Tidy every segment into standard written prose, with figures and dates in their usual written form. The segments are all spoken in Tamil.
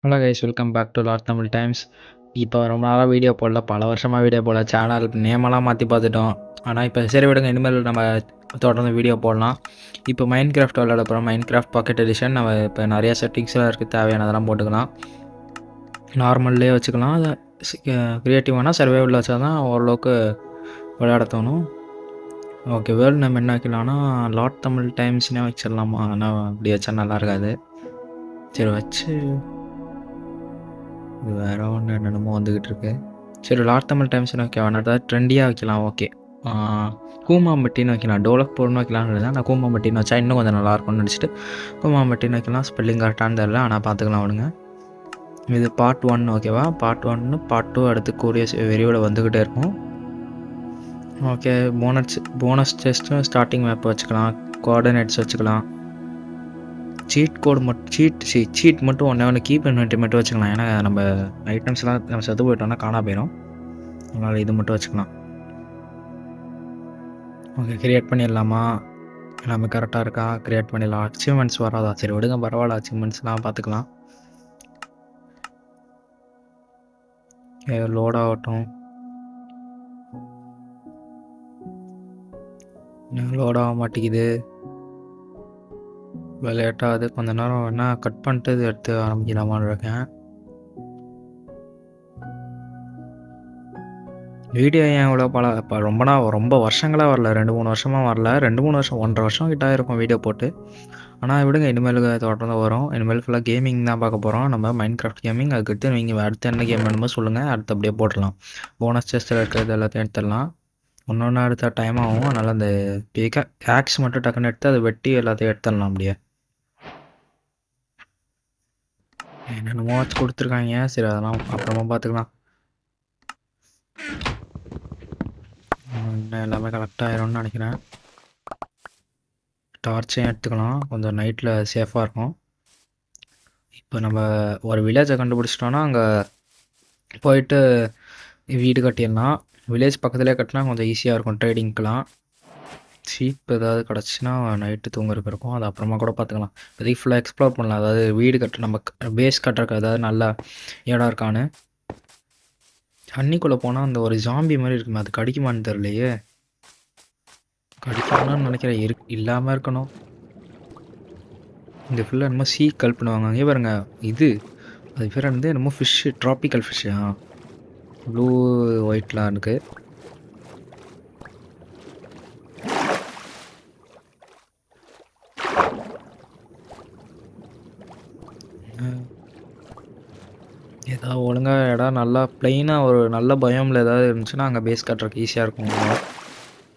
Hello guys, welcome back to Lord Tamil Times. இப்போ ரொம்ப நாளாக வீடியோ போடல, பல வருஷமாக வீடியோ போடல. சேனல் நேமெல்லாம் மாற்றி பார்த்துட்டோம். ஆனால் இப்போ சரி விடுங்க, இனிமேல் நம்ம தொடர்ந்து வீடியோ போடலாம். இப்போ மைண்ட் கிராஃப்ட் விளையாட போகிறோம். Minecraft pocket edition. நம்ம இப்போ நிறைய செட்டிங்ஸ்லாம் இருக்குது, தேவையானதெல்லாம் போட்டுக்கலாம். நார்மல்லே வச்சுக்கலாம். அதை க்ரியேட்டிவானா சர்வைவலில் வச்சா தான் ஓரளவுக்கு விளையாட தோணும். ஓகே, வேர்ல்டு நம்ம என்ன வைக்கலாம்னா லார்ட் தமிழ் டைம்ஸ்னே வச்சிடலாமா? ஆனால் அப்படி வச்சா நல்லா இருக்காது. சரி வச்சு இது வேறு ஒன்று என்னென்னமோ வந்துக்கிட்டு இருக்கு. சரி, லார்ட் தமிழ் டைம்ஸ்னு வைக்க வேணாம், ஏதாவது ட்ரெண்டியாக வைக்கலாம். ஓகே, கூமாம்பட்டின்னு வைக்கலாம். டோலக்பூர்னு வைக்கலாம்னு தான். நான் கூமாம்பட்டின்னு வச்சா இன்னும் கொஞ்சம் நல்லாயிருக்கும்னு நினச்சிட்டு கூமாம்பட்டின்னு வைக்கலாம். ஸ்பெல்லிங் கரெக்டானு தெரில, ஆனால் பார்த்துக்கலாம் விடுங்க. இது பார்ட் 1 ஓகேவா? பார்ட் 1 பார்ட் 2 அடுத்து கூடிய விரிவில் வந்துக்கிட்டே இருக்கும். ஓகே, போனஸ் செஸ்ட்டும் ஸ்டார்டிங் மேப் வச்சுக்கலாம். கோஆர்டினேட்ஸ் வச்சுக்கலாம். சீட் மட்டும் ஒன்று கீப் இன்வென்ட்ரி மட்டும் வச்சுக்கலாம். ஏன்னா நம்ம ஐட்டம்ஸ்லாம் நம்ம செத்து போயிட்டோம்னா காணா போயிடும். அதனால் இது மட்டும் வச்சுக்கலாம். ஓகே, க்ரியேட் பண்ணிடலாமா? எல்லாமே கரெக்டாக இருக்கா? க்ரியேட் பண்ணிடலாம். அச்சீவ்மெண்ட்ஸ் வராதா? சரி விடுங்க, பரவாயில்ல. அச்சீவ்மெண்ட்ஸ்லாம் பார்த்துக்கலாம். லோட் ஆகட்டும். லோட் ஆக மாட்டேங்குது, லேட்டாகுது. கொஞ்ச நேரம் வேணால் கட் பண்ணிட்டு இது எடுத்து ஆரம்பிக்கலாமான்னு இருக்கேன். வீடியோ ஏன் இவ்வளோ இப்போ ரொம்ப வருஷங்களாக வரல. 2-3 வருஷமாக வரல. 2-3 வருஷம் 1.5 வருஷம் கிட்ட இருக்கும் வீடியோ போட்டு. ஆனால் விடுங்க, இனிமேல் தொடர்ந்து வரும். இனிமேல் ஃபுல்லாக கேமிங் தான் பார்க்க போகிறோம். நம்ம மைண்ட் கிராஃப்ட் கேமிங். அதுக்கடுத்து நீங்கள் அடுத்து என்ன கேம் வேணுமோ சொல்லுங்கள், அடுத்து அப்படியே போட்டுடலாம். போனஸ் செஸ்ட்டில் இருக்கிறது எல்லாத்தையும் எடுத்துடலாம். ஒன்று எடுத்தால் டைம் ஆகும். அதனால் அந்த ஆக்ஸ் மட்டும் டக்குன்னு எடுத்து அதை வெட்டி எல்லாத்தையும் எடுத்துடலாம். அப்படியே என்னென்னமோ வச்சு கொடுத்துருக்காங்க. சரி, அதெல்லாம் அப்புறமா பார்த்துக்கலாம். இன்னும் எல்லாமே கரெக்டாக ஆயிரும்னு நினைக்கிறேன். டார்ச்சையும் எடுத்துக்கலாம், கொஞ்சம் நைட்டில் சேஃபாக இருக்கும். இப்போ நம்ம ஒரு வில்லேஜை கண்டுபிடிச்சிட்டோன்னா அங்கே போயிட்டு வீடு கட்டிடலாம். வில்லேஜ் பக்கத்துலேயே கட்டினா கொஞ்சம் ஈஸியாக இருக்கும் ட்ரேடிங்க்கெலாம். ஷீப் ஏதாவது கிடச்சின்னா நைட்டு தூங்குறதுக்கு இருக்கும். அது அப்புறமா கூட பார்த்துக்கலாம். இப்போதைக்கு ஃபுல்லாக எக்ஸ்ப்ளோர் பண்ணலாம். அதாவது வீடு கட்ட நம்ம பேஸ் கட்டுறக்கு ஏதாவது நல்ல இடம் இருக்கான்னு. தண்ணிக்குள்ளே போனால் அந்த ஒரு ஜாம்பி மாதிரி இருக்குமே, அது கடிக்குமான்னு தெரியலையே. கடிக்கணும்னு நினைக்கிறேன். இல்லாமல் இருக்கணும். இந்த ஃபுல்லாக என்னமோ சீ கல் பண்ணுவாங்க. அங்கே பாருங்க, இது அது பேர் வந்து என்னமோ ஃபிஷ்ஷு, ட்ராபிக்கல் ஃபிஷ்ஷு. ப்ளூ ஒயிட்லாம் இருக்குது. ஏதாவது ஒழுங்காக இடம் நல்லா ப்ளைனாக ஒரு நல்ல பயமில் ஏதாவது இருந்துச்சுன்னா அங்கே பேஸ் கட்டுறதுக்கு ஈஸியாக இருக்கும்.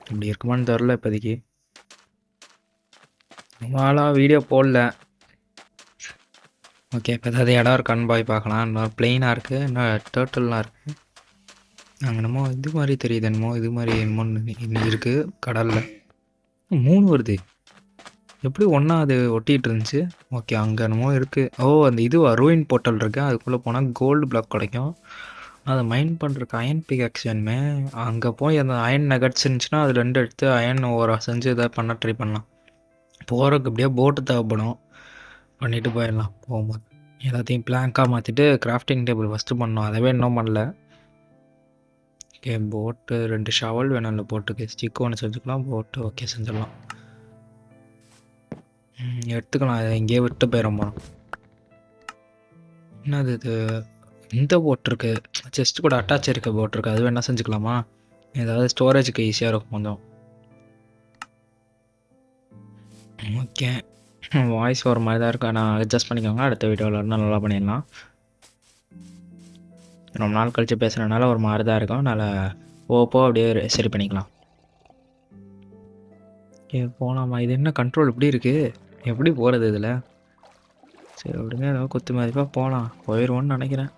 இப்படி இருக்குமான்னு தெரில இப்போதைக்கு. நாளாக வீடியோ போடல. ஓகே, இப்போ ஏதாவது இடம் இருக்கான்னு போய் பார்க்கலாம். இன்னும் ப்ளைனாக இருக்குது, இன்னும் டேர்ட்டில்லாம் இருக்குது. அங்கே என்னமோ இது மாதிரி தெரியுது, என்னமோ இது மாதிரி என்னமோ இன்னும் இருக்குது கடலில். 3 வருது. எப்படி ஒன்றா அது ஒட்டிகிட்டு இருந்துச்சு? ஓகே, அங்கே என்னமோ இருக்குது. ஓ, அந்த இது ரூயின் போர்ட்டல் இருக்குது. அதுக்குள்ளே போனால் கோல்டு பிளாக் கிடைக்கும். அதை மைண்ட் பண்ணுறதுக்கு அயன் பிகாக்ஸ் வேணுமே. அங்கே போய் அந்த அயன் நகட்ஸ் இருந்துச்சுன்னா அது 2 எடுத்து அயன் ஓவரா செஞ்சு எதாவது பண்ண ட்ரை பண்ணலாம். போகிறதுக்கு அப்படியே போட்டு தேவைப்படும். பண்ணிவிட்டு போயிடலாம். போகும்போது எல்லாத்தையும் பிளாங்காக மாற்றிட்டு கிராஃப்டிங் டேபிள் ஃபஸ்ட்டு பண்ணோம். அதவே இன்னும் பண்ணல. ஓகே, போட்டு 2 ஷவல் வேணும். இல்லை போட்டுக்கு ஸ்டிக் ஒன்று செஞ்சுக்கலாம். போட்டு ஓகே செஞ்சிடலாம். எடுத்துக்கலாம். அதை இங்கேயே விட்டு போயிடும் போகிறோம். என்னது இது? இந்த போட்டிருக்கு, செஸ்ட் கூட அட்டாச் இருக்க போட்டிருக்கு. அது வேணா செஞ்சுக்கலாமா? ஏதாவது ஸ்டோரேஜுக்கு ஈஸியாக இருக்கும் கொஞ்சம். ஓகே, வாய்ஸ் ஒரு மாதிரி தான் இருக்கா, நான் அட்ஜஸ்ட் பண்ணிக்கோங்க. அடுத்த வீடியோவில் இருந்தால் நல்லா பண்ணிடலாம். ரொம்ப நாள் கழித்து பேசுகிறதுனால ஒரு மாதிரி தான் இருக்கும். அதனால் போக அப்படியே சரி பண்ணிக்கலாம். ஓகே, போகலாமா? இது என்ன கண்ட்ரோல் இப்படி இருக்குது? எப்படி போகிறது இதில்? சரி விடுங்க, ஏதாவது குத்து மதிப்பாக போகலாம். போயிடுவோன்னு நினைக்கிறேன்.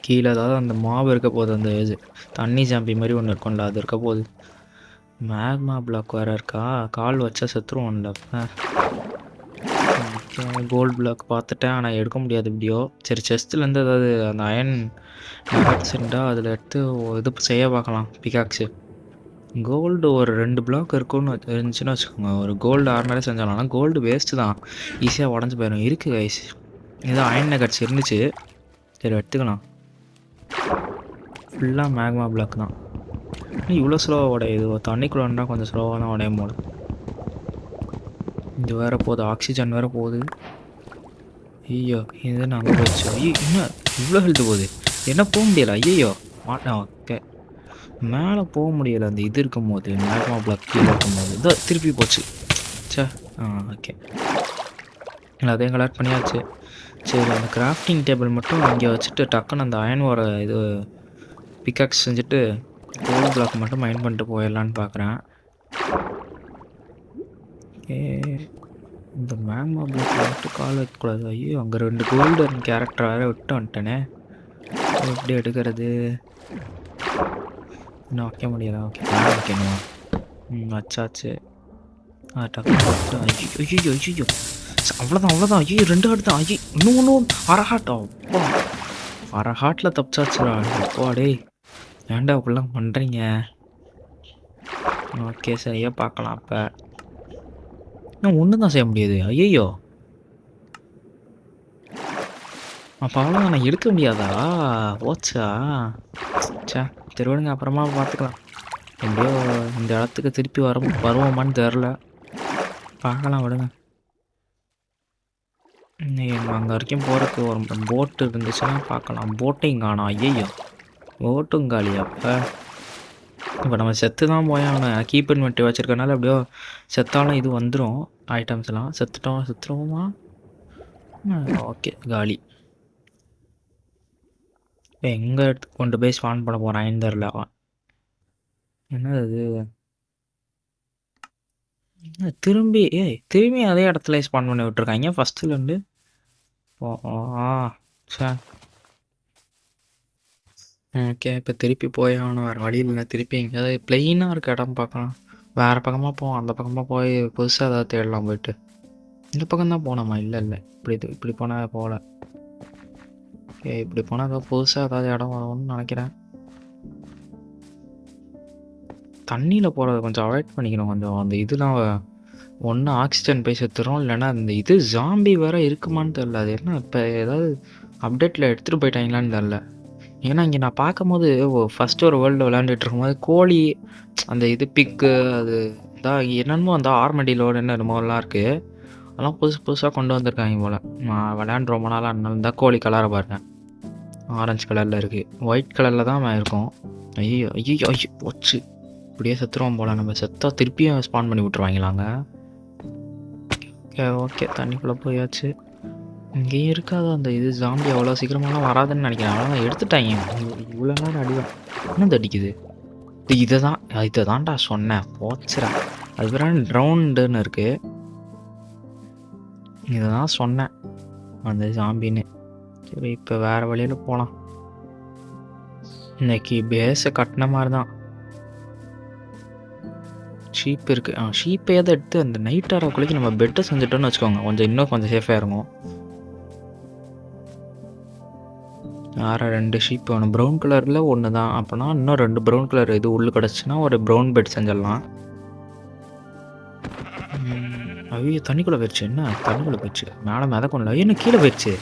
கீழே ஏதாவது அந்த மாவு இருக்க போகுது, அந்த இது தண்ணி ஜாம்பி மாதிரி ஒன்று இருக்கும்ல, அது இருக்க போகுது. மேக்மா பிளாக் வேறு இருக்கா? கால் வச்சா செத்துருவோம்ல. ஓகே, கோல்டு பிளாக் பார்த்துட்டேன், ஆனால் எடுக்க முடியாது இப்படியோ. சரி, செஸ்ட்லேருந்து ஏதாவது அந்த அயன் நகட்ஸ் இருந்தால் அதில் எடுத்து இது செய்ய பார்க்கலாம், பிகாக்ஸு. கோல்டு ஒரு 2 பிளாக் இருக்கும்னு இருந்துச்சுன்னு வச்சுக்கோங்க. ஒரு கோல்டு ஆர்மரே செஞ்சாலும். ஆனால் கோல்டு வேஸ்ட்டு தான். ஈஸியாக உடஞ்சி போயிடும். இருக்குது கைஸ். ஏதோ அயன் நகட்ஸ் இருந்துச்சு. சரி எடுத்துக்கலாம். ஃபுல்லாக மேக்மா பிளாக் தான். இவ்வளோ ஸ்லோவாக உடையுது. தண்ணிக்குள்ளே வந்தால் கொஞ்சம் ஸ்லோவாக தான் உடையும் போல. இது வேறு போகுது. ஆக்சிஜன் வேறு போகுது. ஐயோ இது நாங்கள் போயிடுச்சு. ஐயோ என்ன இவ்வளோ ஹெல்த்து போகுது. என்ன போக முடியலை. ஐயோ மாட்டேன். ஓகே மேலே போக முடியலை. அந்த இது இருக்கும் போது மேக்மா பிளாக் கீழே இருக்கும் போது இதோ திருப்பி போச்சு. சே ஓகே அதையும் கலெக்ட் பண்ணியாச்சு. சரி அந்த கிராஃப்டிங் டேபிள் மட்டும் இங்கே வச்சுட்டு டக்குன்னு அந்த அயனோட இது பிக்காக்ஸ் செஞ்சுட்டு கோல்டு பிளாக் மட்டும் மைண்ட் பண்ணிட்டு போயிடலான்னு பார்க்குறேன். இந்த மேக்மா பிளாக் மட்டும் கால் வைக்கக்கூடாது. ஐயோ அங்கே 2 கோல்டன் கேரக்டர் வேறு விட்டு வந்துட்டேனே. எப்படி எடுக்கிறது? இன்னும் வைக்க முடியல. ஓகே வைக்கணுமா? வச்சாச்சு. டக்கு ஐயோ ஐயோ அவ்வளோதான். ஐயோ 2 ஹார்ட் தான். ஐயோ இன்னும் அரை ஹார்ட்டா? அப்பா அரை ஹார்ட்டில் தப்பிச்சாச்சுடா. அப்பா டேய் ஏன்டா அப்படிலாம் பண்ணுறீங்க? ஓகே சரியாக பார்க்கலாம். அப்போ இன்னும் ஒன்று தான் செய்ய முடியாது. ஐயோ அப்போ அவ்வளோதான். நான் எடுக்க முடியாதா? ஓச்சா சே சரி விடுங்க, அப்புறமா பார்த்துக்கலாம். எப்படியோ இந்த இடத்துக்கு திருப்பி வருவோமான்னு தெரில. பார்க்கலாம் விடுங்க. அங்கே வரைக்கும் போகிறதுக்கு ஒரு போட்டு இருந்துச்சுன்னா பார்க்கலாம். போட்டையும் காணோம். ஐயோ போட்டும் காலி. அப்போ இப்போ நம்ம செத்து தான் போய் அவனை கீப் இன்வென்ட்ரி வச்சுருக்கனால எப்படியோ செத்தாலும் இது வந்துடும் ஐட்டம்ஸ்லாம். செத்துருவோமா? ஓகே காலி. இப்போ எங்கே எடுத்து கொண்டு போய் ஸ்பான் பண்ண போகிறான் தெரில. என்னது திரும்பி அதே இடத்துல ஸ்பான் பண்ணி விட்டுருக்காங்க ஃபஸ்ட்டுலேருந்து. சே ஓகே இப்போ திருப்பி போய் அவனை வேறு வழியில் இல்லை. திருப்பி எங்கேயாவது பிளெயினாக இருக்க இடம் பார்க்கலாம். வேறு பக்கமாக போவோம். அந்த பக்கமாக போய் புதுசாக ஏதாவது தேடலாம். போயிட்டு இந்த பக்கம் தான் போனோமா? இல்லை இப்படி போனால் போகல. ஓகே இப்படி போனால் ஏதாவது புதுசாக ஏதாவது இடம் வரும்னு நினைக்கிறேன். தண்ணியில் போகிறத கொஞ்சம் அவாய்ட் பண்ணிக்கணும். கொஞ்சம் அந்த இதெலாம் ஒன்று ஆக்சிஜன் போய் செத்துறோம். இல்லைன்னா அந்த இது ஜாம்பி வேறு இருக்குமான்னு தெரில. அது என்ன இப்போ ஏதாவது அப்டேட்டில் எடுத்துகிட்டு போயிட்டாங்களான்னு தெரில. ஏன்னா இங்கே நான் பார்க்கும்போது ஃபஸ்ட்டு ஒரு வேர்ல்டு விளையாண்டுட்டு இருக்கும்போது கோழி அந்த இது பிக்கு அது தான் என்னென்னமோ அந்த ஆர்மடிலோட என்னென்னமோலாம் இருக்குது. அதெல்லாம் புதுசாக கொண்டு வந்திருக்காங்க போல். நான் விளையாண்டு ரொம்ப நாளாக இருந்தால் கோழி கலரை பாருங்கள். ஆரஞ்சு கலரில் இருக்குது. ஒயிட் கலரில் தான் இருக்கும். ஐயோ போச்சு. இப்படியே செத்துருவோம் போல். நம்ம செத்தா திருப்பியும் ஸ்பான் பண்ணி விட்ருவாங்களாங்க. ஓகே தண்ணிக்குள்ளே போயாச்சு. இங்கேயும் இருக்காது அந்த இது ஜாம்பி. அவ்வளோ சீக்கிரமாலாம் வராதுன்னு நினைக்கிறேன். அவ்வளோதான் எடுத்துட்டாங்க. இவ்வளோ நேரம் அடிதான் இன்னும் தடிக்குது. இதை தான்டா சொன்னேன். போச்சுரா. அது வேற ரவுண்டுன்னு இருக்குது. இதை தான் சொன்னேன் அந்த ஜாம்பின்னு. சரி இப்போ வேறு வழியில் போகலாம். இன்னைக்கு பேஸை கட்டின மாதிரி தான். ஷீப் இருக்குது. ஷீப்பையாவது எடுத்து அந்த நைட் ஆறக்குள்ளைக்கு நம்ம பெட்டை செஞ்சுட்டோன்னு வச்சுக்கோங்க. இன்னும் கொஞ்சம் சேஃபாக இருக்கும். வேறு 2 ஷீப் வேணும். ப்ரௌன் கலரில் ஒன்று தான். அப்போனா இன்னும் 2 ப்ரௌன் கலர் இது உள்ளே கிடச்சின்னா ஒரு ப்ரௌன் பெட் செஞ்சிடலாம். ஐயோ தண்ணிக்குள்ளே போயிடுச்சு. என்ன தண்ணிக்குள்ளே போயிடுச்சு? மேலே மிதக்கணும்ல. என்ன கீழே போயிடுச்சு?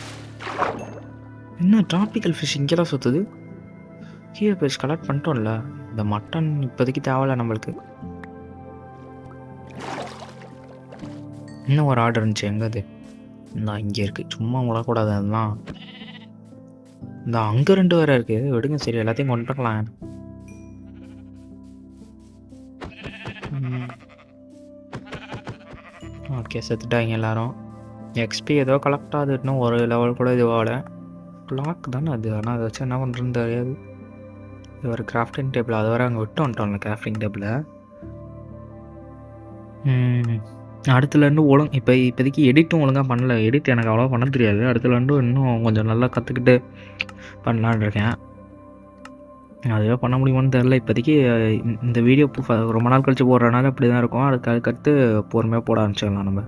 என்ன டிராபிக்கல் ஃபிஷ் இங்கெல்லாம் சுற்றுது? கீழே போயிடுச்சு. கலெக்ட் பண்ணிட்டோம்ல. இந்த மட்டன் இப்போதைக்கு தேவையில்ல நம்மளுக்கு. இன்னும் ஒரு ஆர்டர் இருந்துச்சு. எங்கே அது? நான் இங்கே இருக்குது. சும்மா விடக்கூடாது. அதெல்லாம் இந்த அங்கே 2 வேறு இருக்குது. விடுங்க சரி எல்லாத்தையும் கொண்டு வரலாம். ஓகே செத்துட்டாங்க எல்லோரும். எக்ஸ்பி ஏதோ கலெக்ட் ஆகுது. இன்னும் ஒரு லெவல் கூட இதுவாகல. பிளாக் தானே அது. ஆனால் அதை வச்சு என்ன பண்ணுறதுன்னு தெரியாது. இது ஒரு கிராஃப்டிங் டேபிள். அது வேறு அங்கே விட்டு வந்துட்டோம்ல கிராஃப்டிங் டேபிளை. அடுத்துலேருந்து இப்போதைக்கு எடிட்டும் ஒழுங்காக பண்ணல. எடிட் எனக்கு அவ்வளோ பண்ண தெரியாது. அடுத்துலேருந்து இன்னும் கொஞ்சம் நல்லா கற்றுக்கிட்டு பண்ணலான்னு இருக்கேன். அதுவே பண்ண முடியுமான்னு தெரில. இப்போதைக்கு இந்த வீடியோ ரொம்ப நாள் கழித்து போடுறதுனால அப்படி தான் இருக்கும். அதுக்கடுத்து பொறுமையாக போட ஆரம்பிச்சிடலாம் நம்ம.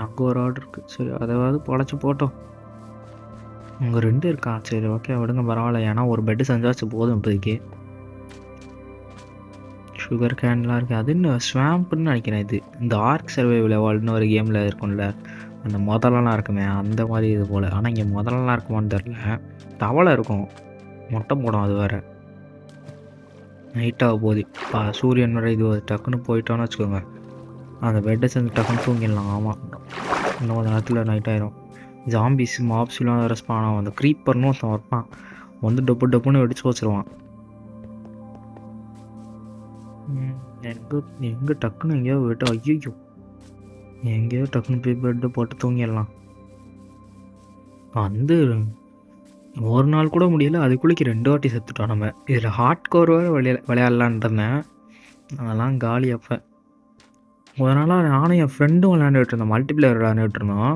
அங்கே ஒரு ஆர்டர் இருக்குது. சரி அதாவது பொழைச்சி போட்டோம். அங்கே 2 இருக்கா? சரி ஓகே விடுங்க பரவாயில்ல. ஏன்னா ஒரு பெட்டு செஞ்சாச்சு போதும் இப்போதைக்கு. சுகர் கேன்லாம் இருக்குது. அது என்ன ஸ்வாம்ப்னு நினைக்கிறேன் இது. இந்த ஆர்க் சர்வைவல் எவால்வ்னு ஒரு கேமில் இருக்கும்ல, அந்த முதலலாம் இருக்குமே அந்த மாதிரி இது போல். ஆனால் இங்கே முதலலாம் இருக்குமான்னு தெரில. தவளை இருக்கும், மொட்டை போடும் அது வேறு. நைட்டாக போகுது சூரியன் வர இது டக்குன்னு போயிட்டோன்னு வச்சுக்கோங்க, அந்த பெட்டை செஞ்சு டக்குன்னு தூங்கிடலாம். ஆமாம், இன்னும் கொஞ்சம் நேரத்தில் நைட் ஆயிரும். ஜாம்பிஸ் மாப்ஸ்லாம் வேறு ஸ்பான் ஆகும். அந்த க்ரீப்பர்னு ஒருத்தன் வைப்பான், வந்து டப்பு டப்புன்னு வெடிச்சு வச்சுருவான். எங்கே டக்குன்னு எங்கேயோ விட்டு ஐயோ எங்கேயோ டக்குன்னு போய் பெட்டு போட்டு தூங்கிடலாம். வந்து ஒரு நாள் கூட முடியல, அதுக்குள்ளேக்கு 2 வாட்டி செத்துட்டோம் நம்ம. இதில் ஹார்ட் கோர் வேறு விளையாடலான் இருந்தேன், அதெல்லாம் காலி. அப்போ ஒரு நாளாக நானும் என் ஃப்ரெண்டும் விளையாண்டுட்டு இருந்தோம், மல்டிப்ளேயர் விளையாண்டுட்டு இருந்தோம்.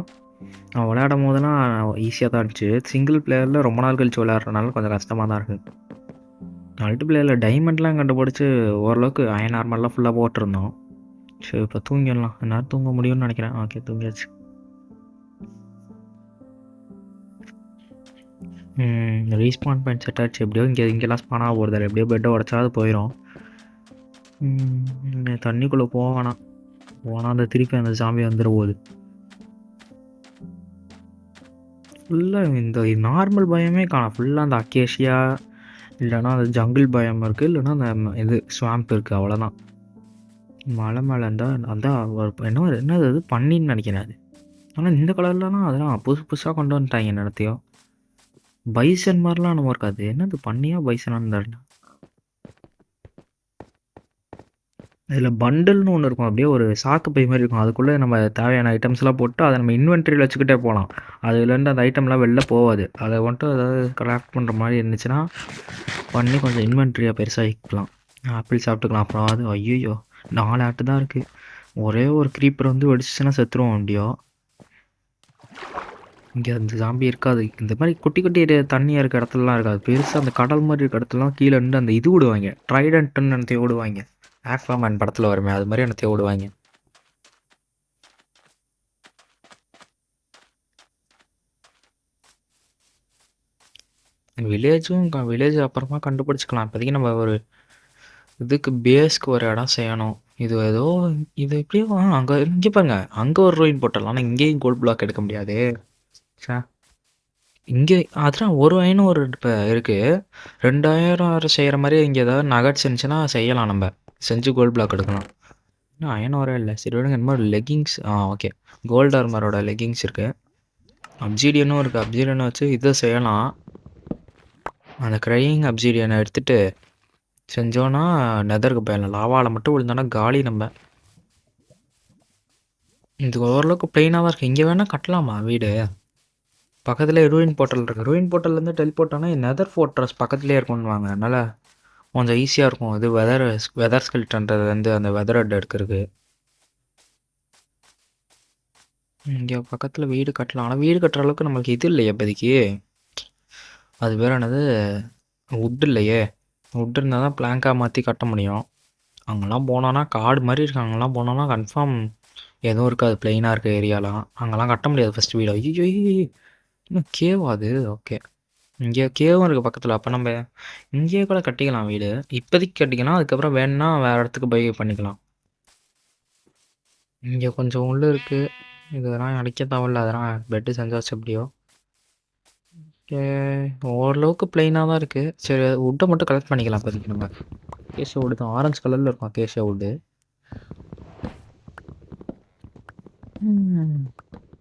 அவன் விளையாடும் போதெல்லாம் ஈஸியாக தான் இருந்துச்சு. சிங்கிள் பிளேயரில் ரொம்ப நாள் கழிச்சு விளையாடுறதுனால கொஞ்சம் கஷ்டமாக தான் இருக்குது. மல்டிப்ளேயரில் டைமண்ட்லாம் கண்டுபிடிச்சி ஓரளவுக்கு அயன் நார்மல்லாம் ஃபுல்லாக போட்டிருந்தோம். சரி இப்போ தூங்கிடலாம், என்னால் தூங்க முடியும்னு நினைக்கிறேன். ஓகே தூங்கியாச்சு. ரீஸ்பான் பாயிண்ட் செட் ஆச்சு. எப்படியோ இங்கெல்லாம் ஸ்பானாக போகிறதில்ல, எப்படியோ பெட்டை உடச்சாவது போயிடும். தண்ணிக்குள்ளே போவேணாம், போனால் அந்த திருப்பி அந்த ஜாம்பி வந்துட போகுது. ஃபுல்லாக இந்த நார்மல் பயமே காணும், ஃபுல்லாக அந்த அக்கேஷியா இல்லைனா அந்த ஜங்கிள் பயம் இருக்குது, இல்லைனா அந்த இது ஸ்வாம்ப் இருக்குது, அவ்வளோதான். மலை மேலே இருந்தால் அதான் என்னது அது பண்ணின்னு நினைக்கிறேன் அது. ஆனால் இந்த கலர்லலாம் அதெல்லாம் புதுசு புதுசாக கொண்டு வந்துட்டாங்க என்னத்தையோ. பைசன் மாதிரிலாம் நம்ம இருக்காது, என்னது பண்ணியா பைசனான்னு தெரியல. இதில் பண்டல்னு ஒன்று இருக்கும், அப்படியே ஒரு சாக்கு பை மாதிரி இருக்கும், அதுக்குள்ளே நம்ம தேவையான ஐட்டம்ஸ்லாம் போட்டு அதை நம்ம இன்வென்ட்ரியில் வச்சுக்கிட்டே போகலாம். அதுலேருந்து அந்த ஐட்டம்லாம் வெளில போகாது. அதை வந்துட்டு அதாவது கிராஃப்ட் பண்ணுற மாதிரி இருந்துச்சுன்னா பண்ணி கொஞ்சம் இன்வென்ட்ரியாக பெருசாகிக்கலாம். ஆப்பிள் சாப்பிட்டுக்கலாம். அப்புறம் அது ஐயோ 4 ஆட்டு தான் இருக்குது. ஒரே ஒரு க்ரீப்பர் வந்து வெடிச்சிச்சுன்னா செத்துருவோம் அப்படியோ. இங்கே அந்த ஜாம்பி இருக்காது, இந்த மாதிரி குட்டி குட்டி தண்ணியாக இருக்க இடத்துலலாம் இருக்காது. பெருசாக அந்த கடல் மாதிரி இருக்க இடத்துலலாம் கீழே இருந்து அந்த இது விடுவாங்க, ட்ரைடன்ட்டுன்னு என்னத்தையும் விடுவாங்க. ஆக்வாமேன் படத்தில் வருமே அது மாதிரி என்னத்தையும் விடுவாங்க. வில்லேஜ் அப்புறமா கண்டுபிடிச்சிக்கலாம். இப்போதைக்கு நம்ம ஒரு இதுக்கு பேஸ்க்கு ஒரு இடம் செய்யணும். இது ஏதோ இது எப்படியோ அங்கே இங்கே பாருங்க, அங்கே ஒரு ரூயின் போட்டலாம். ஆனால் இங்கேயும் கோல்ட் பிளாக் எடுக்க முடியாது. இங்கே அதெல்லாம் ஒரு ஐநூறு இப்போ இருக்குது, 2000 செய்கிற மாதிரி இங்கே ஏதாவது நகட்ஸ் இருந்துச்சுன்னா செய்யலாம், நம்ம செஞ்சு கோல்ட் பிளாக் எடுக்கலாம். இன்னும் ஐநூறே இல்லை. சரி விடுங்க. இந்த மாதிரி லெகிங்ஸ் ஓகே, கோல்ட் ஆர்மரோட லெகிங்ஸ் இருக்குது, அப்சீடியனும் இருக்குது. அப்சீடியனை வச்சு இதை செய்யலாம். அந்த க்ரையிங் அப்சீடியனை எடுத்துகிட்டு செஞ்சோன்னா நெதருக்கு போயிடலாம். லாவாவில் மட்டும் விழுந்தோன்னா காலி நம்ம. இது ஓரளவுக்கு பிளெயினாக தான் இருக்குது. இங்கே வேணால் கட்டலாமா வீடு? பக்கத்துலேயே ரூயின் போர்ட்டல் இருக்குது. ரூயின் போர்ட்டல்லேருந்து டெலிபோர்ட் ஆனால் நெதர் ஃபோர்ட்ரஸ் பக்கத்துலேயே இருக்கும்னுவாங்க, அதனால் கொஞ்சம் ஈஸியாக இருக்கும். இது வெதர் ஸ்கெல்டன்றது வந்து அந்த வெதர் ஹெட் எடுக்கிறது. இங்கே பக்கத்தில் வீடு கட்டலாம், ஆனால் வீடு கட்டுற அளவுக்கு நம்மளுக்கு இது இல்லையே இப்போதைக்கு. அது வேறு என்னது, வுட் இல்லையே. வுட் இருந்தால் தான் பிளாங்காக மாற்றி கட்ட முடியும். அங்கெல்லாம் போனோன்னா காடு மாதிரி இருக்கு, அங்கெல்லாம் போனோன்னா கன்ஃபார்ம் எதுவும் இருக்காது, பிளெயினாக இருக்க ஏரியாலாம். அங்கெல்லாம் கட்ட முடியாது ஃபஸ்ட் வீடு. ஐயோ இன்னும் கேவா அது? ஓகே, இங்கே கேவும் இருக்குது பக்கத்தில். அப்போ நம்ம இங்கேயே கூட கட்டிக்கலாம் வீடு, இப்போதைக்கு கட்டிக்கலாம். அதுக்கப்புறம் வேணுன்னா வேறு இடத்துக்கு பை பண்ணிக்கலாம். இங்கே கொஞ்சம் உள்ளே இருக்குது, இதெல்லாம் அடிக்க தேவையில்ல, அதெல்லாம் பெட்டு செஞ்சாச்சு எப்படியோ. ஓகே, ஓரளவுக்கு பிளெயினாக தான் இருக்குது. சரி வுட்டை மட்டும் கலெக்ட் பண்ணிக்கலாம் இப்போதைக்கு. நம்ம கேஷியா வுட்டு தான் ஆரஞ்சு கலரில் இருக்கும், கேஷியா வுட்டு.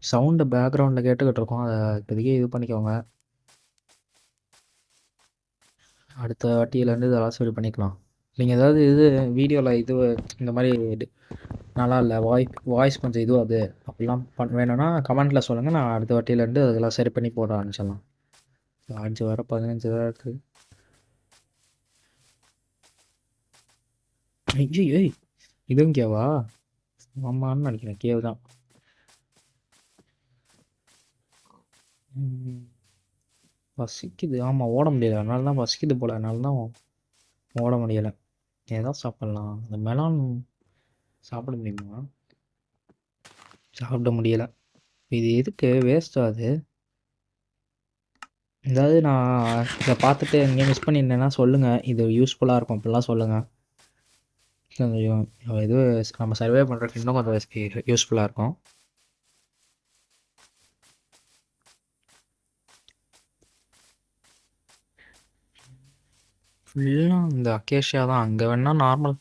சவுண்டு பேக்ரவுண்டில் கேட்டுக்கிட்டு இருக்கோம், அதை இப்போதைக்கு இது பண்ணிக்கோங்க. அடுத்த வாட்டியிலேருந்து இதெல்லாம் சரி பண்ணிக்கலாம். நீங்கள் ஏதாவது இது வீடியோவில் இது இந்த மாதிரி நல்லா இல்லை, வாய்ஸ் கொஞ்சம் இதுவும் அது அப்படிலாம் வேணும்னா கமெண்ட்டில் சொல்லுங்கள், நான் அடுத்த வாட்டியிலேருந்து அதெல்லாம் சரி பண்ணி போட ஆரம்பிச்சிடலாம். சார்ஜ் வர 15 தான் இருக்குது. ஐயோ இதுவும் கேவா? ஆமான்னு நினைக்கிறேன், கேவ் தான். பசிக்குது, ஆமாம் ஓட முடியலை, அதனால தான் பசிக்குது போல், அதனால தான் ஓட முடியலை. ஏதோ சாப்பிட்லாம், இந்த மெலான் சாப்பிட முடியுமா? சாப்பிட முடியலை. இது எதுக்கு வேஸ்ட் ஆகுது? அதாவது நான் இதை பார்த்துட்டு எங்கேயும் மிஸ் பண்ணியிருந்தேன்னா சொல்லுங்கள், இது யூஸ்ஃபுல்லாக இருக்கும் அப்படிலாம் சொல்லுங்கள். கொஞ்சம் இது நம்ம சர்வே பண்ணுறதுக்கு இன்னும் கொஞ்சம் யூஸ்ஃபுல்லாக இருக்கும். ஃபுல்லாக இந்த அக்கேஷியா தான். அங்கே வேணால் நார்மல்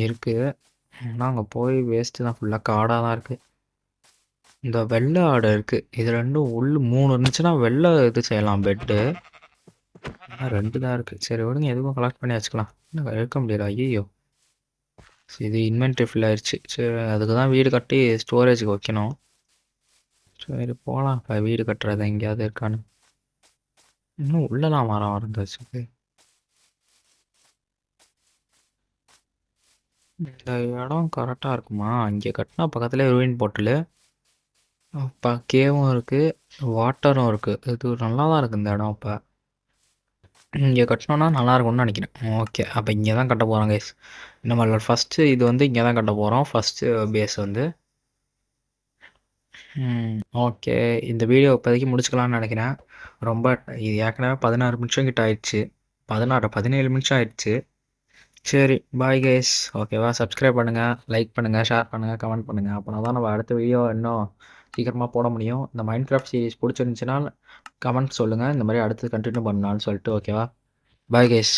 இருக்குது, ஆனால் அங்கே போய் வேஸ்ட்டு தான். ஃபுல்லாக காடாக தான் இருக்குது. இந்த வெள்ளை ஆடை இருக்குது, இது ரெண்டும் 3 இருந்துச்சுன்னா வெள்ளை இது செய்யலாம் பெட்டு. ஆனால் 2 தான் இருக்குது. சரி விடுங்க, எதுவும் கலெக்ட் பண்ணி வச்சுக்கலாம். இன்னும் எடுக்க முடியல. ஐயோ, இது இன்வென்ட்ரி ஃபில் ஆயிடுச்சு. சரி, அதுக்கு தான் வீடு கட்டி ஸ்டோரேஜுக்கு வைக்கணும். சரி போகலாம். இப்போ வீடு கட்டுறது எங்கேயாவது இருக்கான்னு. இன்னும் உள்ளலாம் மரம் இருந்துச்சு. இந்த இடம் கரெக்டாக இருக்குமா? இங்கே கட்டினா பக்கத்துலேயே ரூயின் போர்ட்டலு, இப்போ கேவும் இருக்குது, வாட்டரும் இருக்குது. இது நல்லா தான் இருக்குது இந்த இடம். இப்போ இங்கே கட்டினோன்னா நல்லாயிருக்கும்னு நினைக்கிறேன். ஓகே, அப்போ இங்கே தான் கட்ட போகிறோம் கைஸ். நம்ம ஃபஸ்ட்டு இது வந்து இங்கே தான் கட்ட போகிறோம், ஃபஸ்ட்டு பேஸ் வந்து. ஓகே, இந்த வீடியோ இப்போதைக்கு முடிச்சுக்கலான்னு நினைக்கிறேன். ரொம்ப இது ஏற்கனவே 16 நிமிஷம் கிட்ட ஆயிடுச்சு. 17 நிமிஷம் ஆயிடுச்சு. சரி பாய் கைஸ். ஓகேவா? சப்ஸ்கிரைப் பண்ணுங்கள், லைக் பண்ணுங்கள், ஷேர் பண்ணுங்கள், கமெண்ட் பண்ணுங்கள். அப்போனா தான் நம்ம அடுத்த வீடியோ இன்னும் சீக்கிரமாக போட முடியும். இந்த மைன்கிராஃப்ட் சீரிஸ் பிடிச்சிருந்துச்சுன்னா கமெண்ட் சொல்லுங்கள், இந்த மாதிரி அடுத்து கண்டினியூ பண்ணலான்னு சொல்லிட்டு. ஓகேவா? Bye guys.